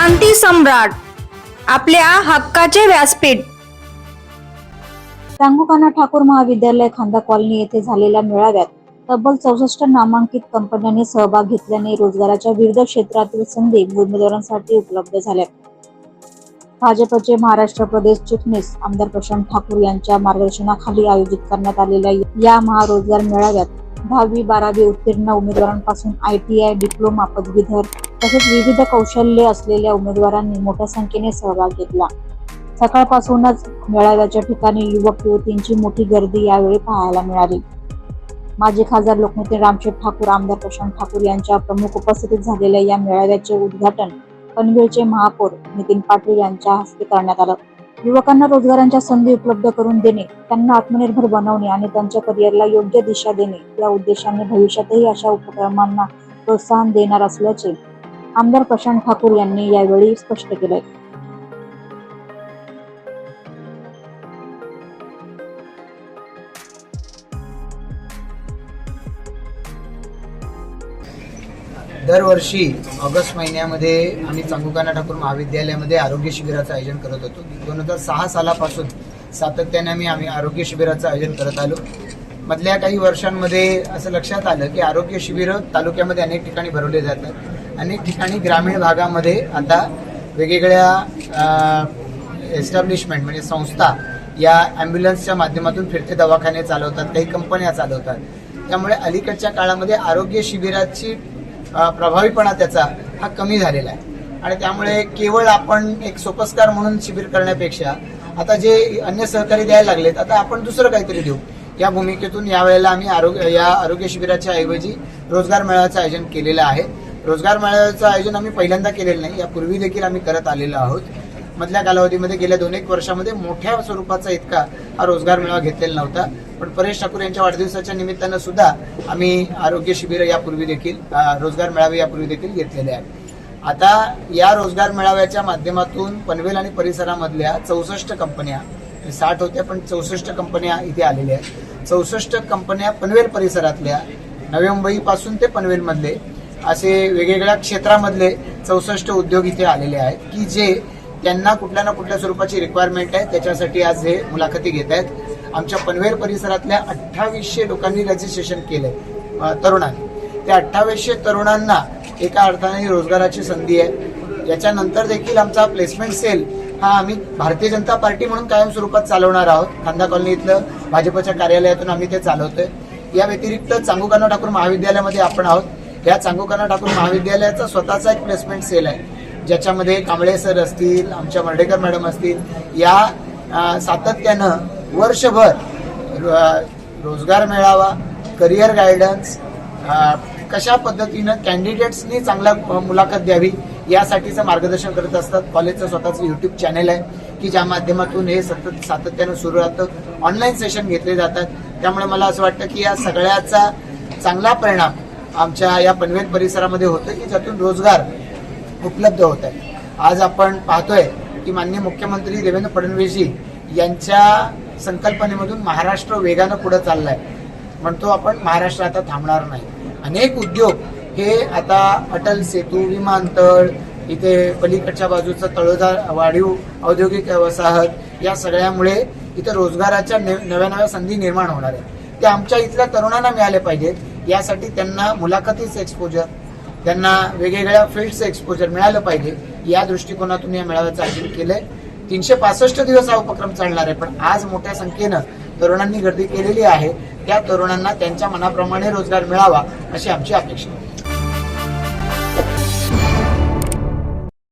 क्रांती सम्राट, आपल्या हक्काचे व्यासपीठ। चांगुकाना ठाकूर महाविद्यालय खांदा कॉलनी येथे झालेल्या मेळाव्यात तब्बल 64 नामांकित कंपन्यांनी सहभाग घेतल्याने रोजगाराच्या विविध क्षेत्रातील संधी उमेदवारांसाठी उपलब्ध झाल्या। भाजपचे महाराष्ट्र प्रदेश चिटणीस आमदार प्रशांत ठाकूर यांच्या मार्गदर्शनाखाली आयोजित करण्यात आलेल्या या महारोजगार मेळाव्यात 10वी-12वी उत्तीर्ण उमेदवारांपासून ITI, डिप्लोमा, पदवीधर तसेच विविध कौशल्य असलेल्या उमेदवारांनी मोठ्या संख्येने सहभाग घेतला। सकाळपासूनच मेळाव्याच्या ठिकाणी युवक युवतींची मोठी गर्दी यावेळी पाहायला मिळाली। माजी खासदार लोकनेते रामशेठ ठाकूर, आमदार प्रशांत ठाकूर यांच्या प्रमुख उपस्थितीत झालेल्या या मेळाव्याचे उद्घाटन पनवेलचे महापौर नितीन पाटील यांच्या हस्ते करण्यात आलं। युवकांना रोजगारांच्या संधी उपलब्ध करून देणे, त्यांना आत्मनिर्भर बनवणे आणि त्यांच्या करिअरला योग्य दिशा देणे या उद्देशाने भविष्यातही अशा उपक्रमांना प्रोत्साहन देणार असल्याचे आमदार प्रशांत ठाकूर यांनी यावेळी स्पष्ट केले। दरवर्षी ऑगस्ट महिन्यामध्ये आम्ही चांगुकाना ठाकूर महाविद्यालयामध्ये आरोग्य शिबिराचं आयोजन करत होतो। 2006 सालापासून सातत्याने आम्ही आरोग्य शिबिराचं आयोजन करत आलो। मधल्या काही वर्षांमध्ये असं लक्षात आलं की आरोग्य शिबिरं तालुक्यामध्ये अनेक ठिकाणी भरवले जातात। अनेक ठिकाणी ग्रामीण भागामध्ये आता वेगवेगळ्या एस्टॅब्लिशमेंट म्हणजे संस्था या ॲम्ब्युलन्सच्या माध्यमातून फिरते दवाखाने चालवतात, काही कंपन्या चालवतात। त्यामुळे अलीकडच्या काळामध्ये आरोग्य शिबिराची प्रभावीपणा त्याचा हा कमी झालेला आहे आणि त्यामुळे केवळ आपण एक सोपस्कार म्हणून शिबिर करण्यापेक्षा आता जे अन्य सहकारी द्यायला लागलेत, आता आपण दुसरं काहीतरी देऊ या भूमिकेतून यावेळेला आम्ही आरोग्य शिबिराच्या ऐवजी रोजगार मेळाव्याचं आयोजन केलेलं आहे। रोजगार मेळाव्याचं आयोजन आम्ही पहिल्यांदा केलेलं नाही, यापूर्वी देखील आम्ही करत आलेलो आहोत। मधल्या कालावधीमध्ये गेल्या 2-1 वर्षामध्ये मोठ्या स्वरूपाचा इतका हा रोजगार मेळावा घेतलेला नव्हता, पण परेश ठाकूर यांच्या वाढदिवसाच्या निमित्तानं सुद्धा आम्ही आरोग्य शिबिर यापूर्वी देखील रोजगार मेळावे यापूर्वी देखील घेतलेले आहेत। आता या रोजगार मेळाव्याच्या माध्यमातून पनवेल आणि परिसरामधल्या 64 कंपन्या, 60 होत्या पण 64 कंपन्या इथे आलेल्या आहेत। 64 कंपन्या पनवेल परिसरातल्या, नवी मुंबईपासून ते पनवेलमधले असे वेगवेगळ्या क्षेत्रामधले 64 उद्योग इथे आलेले आहेत की जे त्यांना कुठल्या ना कुठल्या स्वरूपाची रिक्वायरमेंट आहे, त्याच्यासाठी आज हे मुलाखती घेत आहेत। आमच्या पनवेल परिसरातल्या 2800 लोकांनी रजिस्ट्रेशन केलंय तरुणांनी। त्या 2800 तरुणांना एका अर्थाने रोजगाराची संधी आहे। याच्यानंतर देखील आमचा प्लेसमेंट सेल हा आम्ही भारतीय जनता पार्टी म्हणून कायम स्वरूपात चालवणार आहोत। खांदा कॉलनी इथलं भाजपच्या कार्यालयातून आम्ही ते चालवतोय। या व्यतिरिक्त चांगुकाना ठाकूर महाविद्यालयामध्ये आपण आहोत। या चांगुकाना ठाकूर महाविद्यालयाचा स्वतःचा एक प्लेसमेंट सेल आहे, ज्याच्यामध्ये कांबळे सर असतील, आमच्या मर्डेकर मॅडम असतील, या सातत्यानं वर्षभर रोजगार मेळावा, करिअर गायडन्स, कशा पद्धतीनं कॅन्डिडेट्सनी चांगला मुलाखत द्यावी यासाठीचं मार्गदर्शन करत असतात। कॉलेजचं स्वतःचं YouTube चॅनेल आहे की ज्या माध्यमातून हे सातत्यानं सुरू राहतं। ऑनलाईन सेशन घेतले जातात। त्यामुळे मला असं वाटतं की या सगळ्याचा चांगला परिणाम आमच्या या पनवेल परिसरामध्ये होतो की ज्यातून रोजगार उपलब्ध होत आहे। आज आपण पाहतोय की माननीय मुख्यमंत्री देवेंद्र फडणवीसजी यांच्या संकल्पनेमधून महाराष्ट्र वेगानं पुढे चाललाय। म्हणतो आपण महाराष्ट्र आता थांबणार नाही। अनेक उद्योग हे आता अटल सेतू, विमानतळ, इथे पलीकडच्या बाजूचं तळोजा वाढीव औद्योगिक वसाहत, या सगळ्यामुळे इथं रोजगाराच्या नव्या संधी निर्माण होणार आहेत। त्या आमच्या इथल्या तरुणांना मिळाले पाहिजेत। यासाठी त्यांना मुलाखतीचं एक्सपोजर, त्यांना वेगवेगळ्या फील्डचं एक्सपोजर मिळालं पाहिजे। या दृष्टिकोनातून या मेळाव्याचं आयोजन केलंय। 365 दिवस हा उपक्रम चालणार आहे, पण आज मोठ्या संख्येनं तरुणांनी गर्दी केलेली आहे। त्या तरुणांना त्यांच्या मनाप्रमाणे रोजगार मिळावा अशी आमची अपेक्षा आहे।